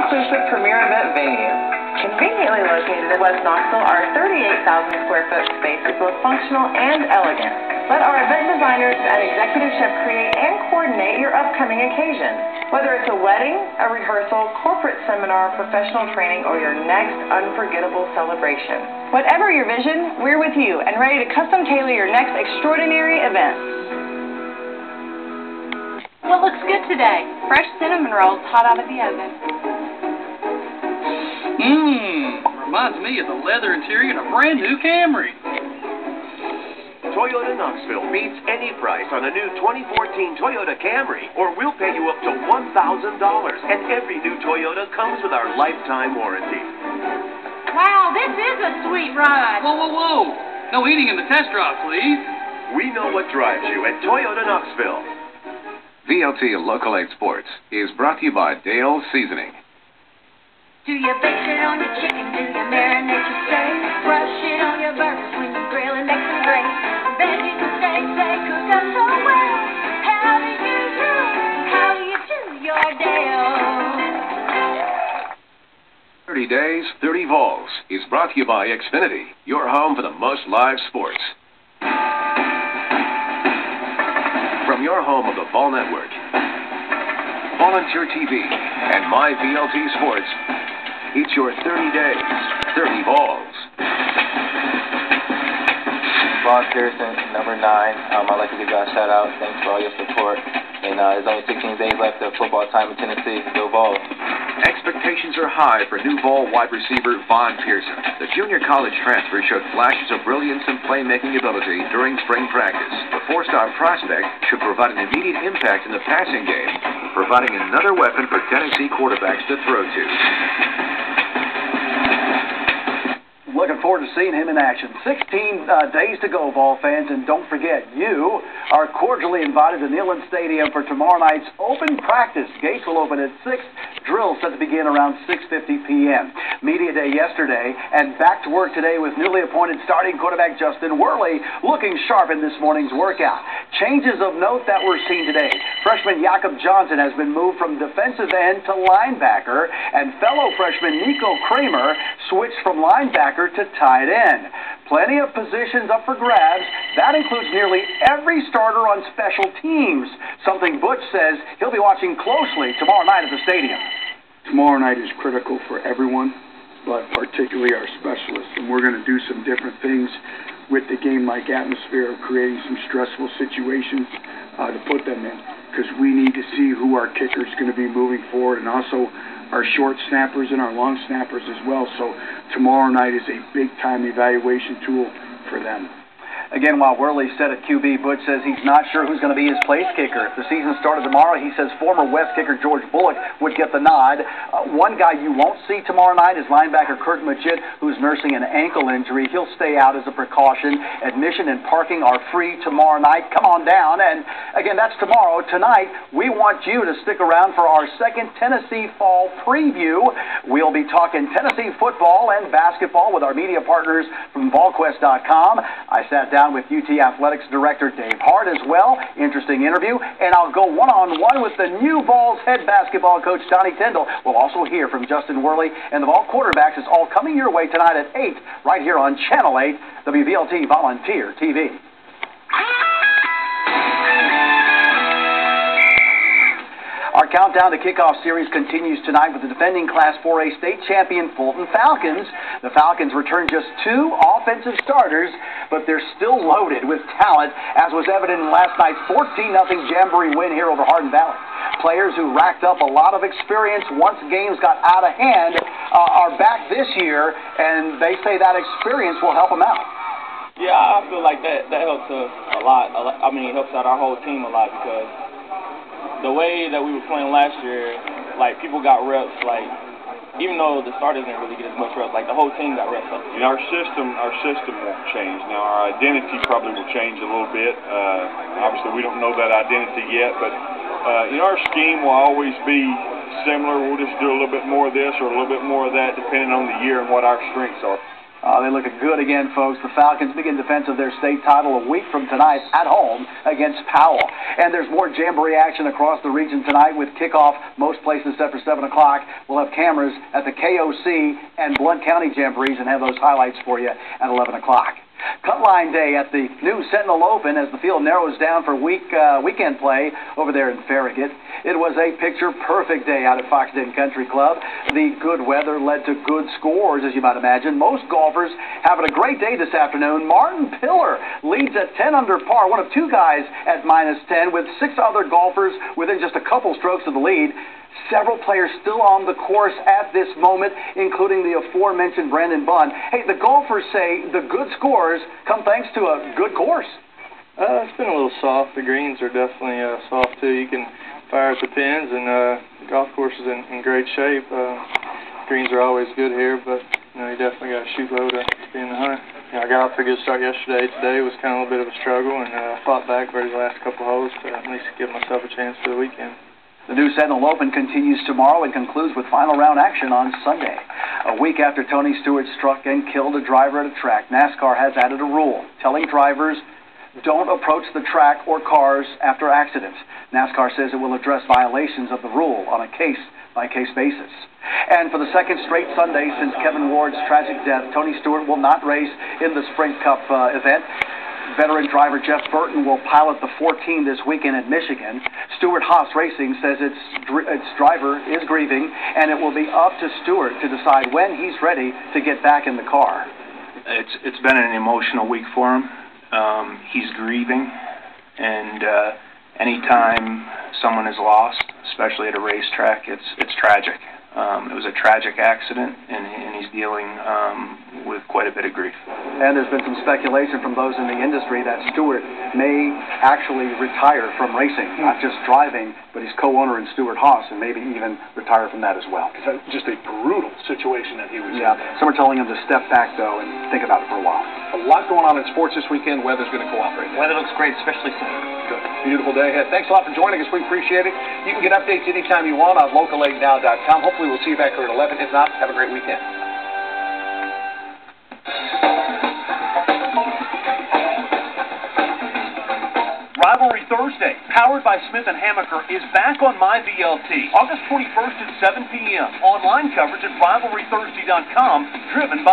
all-inclusive premier event venue. Conveniently located in West Knoxville, our 38,000 square foot space is both functional and elegant. Let our event designers and executive chef create and coordinate your upcoming occasion. Whether it's a wedding, a rehearsal, corporate seminar, professional training, or your next unforgettable celebration. Whatever your vision, we're with you and ready to custom tailor your next extraordinary event. What looks good today? Fresh cinnamon rolls hot out of the oven. Reminds me of the leather interior in a brand new Camry. Toyota Knoxville beats any price on a new 2014 Toyota Camry, or we'll pay you up to $1,000. And every new Toyota comes with our lifetime warranty. Wow, this is a sweet ride. Whoa, whoa, whoa. No eating in the test drive, please. We know what drives you at Toyota Knoxville. VLT Local 8 Sports is brought to you by Dale's Seasoning. Do you bake it on your chicken? Do you marinate your steak? Brush it on your burgers when you grill and make some great veggies and steaks. They cook up so well. How do you do your deal? 30 Days, 30 Vols is brought to you by Xfinity, your home for the most live sports. From your home of the Vol Network, Volunteer TV, and My VLT Sports, it's your 30 Days, 30 Vols. Vaughn Pearson, number 9. I'd like to give you a shout out. Thanks for all your support. And there's only 16 days left of football time in Tennessee. Go Vols. Expectations are high for new Vol wide receiver Vaughn Pearson. The junior college transfer showed flashes of brilliance and playmaking ability during spring practice. The four-star prospect should provide an immediate impact in the passing game, providing another weapon for Tennessee quarterbacks to throw to. Looking forward to seeing him in action. 16 days to go, Vol fans, and don't forget, you are cordially invited to Neyland Stadium for tomorrow night's open practice. Gates will open at 6. Drill set to begin around 6:50 p.m. Media day yesterday, and back to work today with newly appointed starting quarterback Justin Worley looking sharp in this morning's workout. Changes of note that we're seeing today. Freshman Jakob Johnson has been moved from defensive end to linebacker, and fellow freshman Nico Kramer switched from linebacker to tight end. Plenty of positions up for grabs. That includes nearly every starter on special teams, something Butch says he'll be watching closely tomorrow night at the stadium. Tomorrow night is critical for everyone, but particularly our specialists, and we're going to do some different things with the game-like atmosphere of creating some stressful situations to put them in, because we need to see who our kicker is going to be moving forward, and also our short snappers and our long snappers as well. So tomorrow night is a big-time evaluation tool for them. Again, while Worley said at QB, Butch says he's not sure who's going to be his place kicker. If the season started tomorrow, he says former West kicker George Bullock would get the nod. One guy you won't see tomorrow night is linebacker Kurt Majit, who's nursing an ankle injury. He'll stay out as a precaution. Admission and parking are free tomorrow night. Come on down. And again, that's tomorrow. Tonight, we want you to stick around for our second Tennessee Fall Preview. We'll be talking Tennessee football and basketball with our media partners from VolQuest.com. I sat down with UT Athletics Director Dave Hart as well. Interesting interview. And I'll go one-on-one with the new Vols head basketball coach, Donnie Tyndall. We'll also hear from Justin Worley and the Vol quarterbacks. It's all coming your way tonight at 8, right here on Channel 8, WVLT Volunteer TV. Our countdown to kickoff series continues tonight with the defending Class 4A state champion Fulton Falcons. The Falcons return just 2 offensive starters, but they're still loaded with talent, as was evident in last night's 14-0 Jamboree win here over Hardin Valley. Players who racked up a lot of experience once games got out of hand are back this year, and they say that experience will help them out. Yeah, I feel like that helps us a lot. I mean, it helps out our whole team a lot, because the way that we were playing last year, like, people got reps, like, even though the starters didn't really get as much reps, like, the whole team got reps. You know, our system won't change. Now, our identity probably will change a little bit. Obviously, we don't know that identity yet, but, you know, our scheme will always be similar. We'll just do a little bit more of this or a little bit more of that, depending on the year and what our strengths are. They look good again, folks. The Falcons begin defense of their state title a week from tonight at home against Powell. And there's more Jamboree action across the region tonight with kickoff most places set for 7 o'clock. We'll have cameras at the KOC and Blount County Jamborees and have those highlights for you at 11 o'clock. Cutline day at the new Sentinel Open as the field narrows down for weekend play over there in Farragut. It was a picture-perfect day out at Fox Den Country Club. The good weather led to good scores, as you might imagine. Most golfers having a great day this afternoon. Martin Pillar leads at 10 under par, one of two guys at -10, with 6 other golfers within just a couple strokes of the lead. Several players still on the course at this moment, including the aforementioned Brandon Bunn. Hey, the golfers say the good scores come thanks to a good course. It's been a little soft. The greens are definitely soft, too. You can fire at the pins, and the golf course is in great shape. Greens are always good here, but you definitely got to shoot low to be in the hunt. I got off to a good start yesterday. Today was kind of a little bit of a struggle, and fought back for the last couple holes to at least give myself a chance for the weekend. The new Sentinel Open continues tomorrow and concludes with final round action on Sunday. A week after Tony Stewart struck and killed a driver at a track, NASCAR has added a rule telling drivers don't approach the track or cars after accidents. NASCAR says it will address violations of the rule on a case-by-case basis. And for the second straight Sunday since Kevin Ward's tragic death, Tony Stewart will not race in the Sprint Cup event. Veteran driver Jeff Burton will pilot the 14 this weekend at Michigan. Stewart Haas Racing says its driver is grieving, and it will be up to Stewart to decide when he's ready to get back in the car. It's been an emotional week for him. He's grieving, and anytime someone is lost, especially at a racetrack, it's tragic. It was a tragic accident, and he's dealing with quite a bit of grief. And there's been some speculation from those in the industry that Stewart may actually retire from racing, not just driving, but he's co-owner in Stewart Haas, and maybe even retire from that as well. Just a brutal situation that he was in. Yeah, some are telling him to step back, though, and think about it for a while. A lot going on in sports this weekend. Weather's going to cooperate. Weather looks great, especially tonight. Good. Beautiful day ahead. Thanks a lot for joining us. We appreciate it. You can get updates anytime you want on localaidnow.com. Hopefully we'll see you back here at 11. If not, have a great weekend. Rivalry Thursday, powered by Smith & Hammaker, is back on MyVLT, August 21st at 7 p.m. Online coverage at rivalrythursday.com, driven by